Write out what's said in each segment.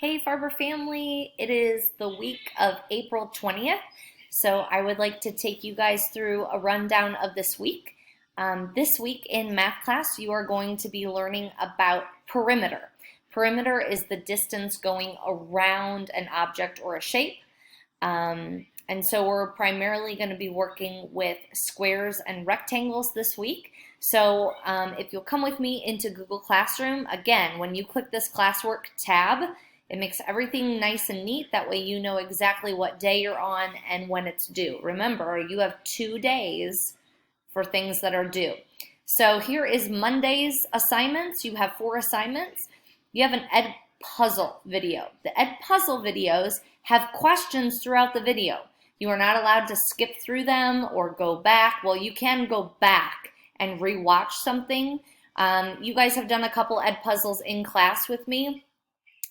Hey Farber family, it is the week of April 20th, so I would like to take you guys through a rundown of this week. This week in math class, you are going to be learning about perimeter. Perimeter is the distance going around an object or a shape. And so we're primarily going to be working with squares and rectangles this week. So if you'll come with me into Google Classroom, again, when you click this classwork tab, it makes everything nice and neat. That way you know exactly what day you're on and when it's due. Remember, you have 2 days for things that are due. So here is Monday's assignments. You have 4 assignments. You have an Edpuzzle video. The Edpuzzle videos have questions throughout the video. You are not allowed to skip through them or go back. Well, you can go back and rewatch something. You guys have done a couple Edpuzzles in class with me,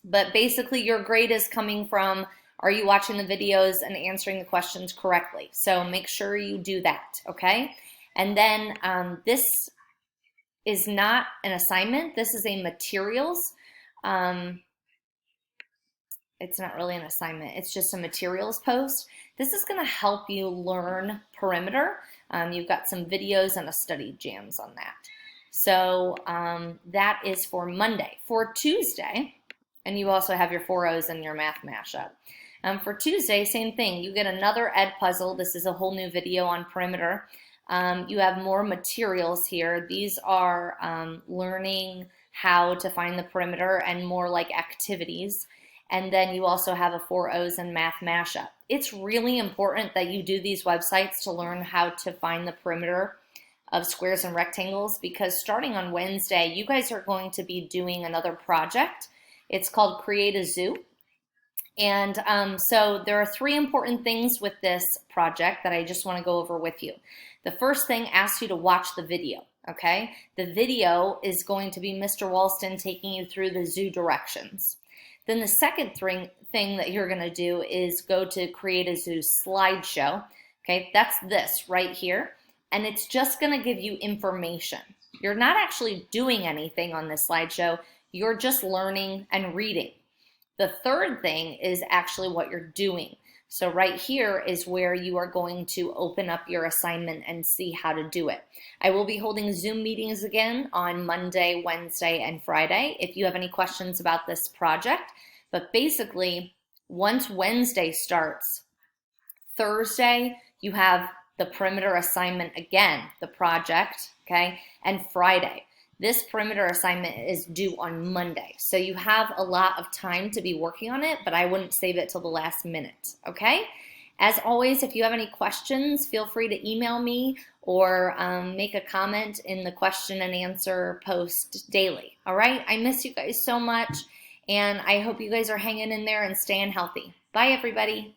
but basically your grade is coming from, are you watching the videos and answering the questions correctly? So make sure you do that, okay? And then this is not an assignment. This is a materials. It's not really an assignment. It's just a materials post. This is going to help you learn perimeter. You've got some videos and a study jams on that. So that is for Monday. For Tuesday, and you also have your 4Os and your math mashup. For Tuesday, same thing. You get another Edpuzzle. This is a whole new video on perimeter. You have more materials here. These are learning how to find the perimeter and more like activities. And then you also have a 4Os and math mashup. It's really important that you do these websites to learn how to find the perimeter of squares and rectangles, because starting on Wednesday, you guys are going to be doing another project. It's called Create a Zoo. And so there are 3 important things with this project that I just want to go over with you. The first thing asks you to watch the video, okay? The video is going to be Mr. Walston taking you through the zoo directions. Then the second thing that you're going to do is go to Create a Zoo slideshow. Okay, that's this right here. And it's just going to give you information. You're not actually doing anything on this slideshow. You're just learning and reading. The third thing is actually what you're doing. So right here is where you are going to open up your assignment and see how to do it. I will be holding Zoom meetings again on Monday, Wednesday, and Friday if you have any questions about this project. But basically, once Wednesday starts, Thursday, you have the perimeter assignment again, the project, okay? And Friday. This perimeter assignment is due on Monday. So you have a lot of time to be working on it, but I wouldn't save it till the last minute, okay? As always, if you have any questions, feel free to email me or make a comment in the question and answer post daily, all right? I miss you guys so much, and I hope you guys are hanging in there and staying healthy. Bye, everybody.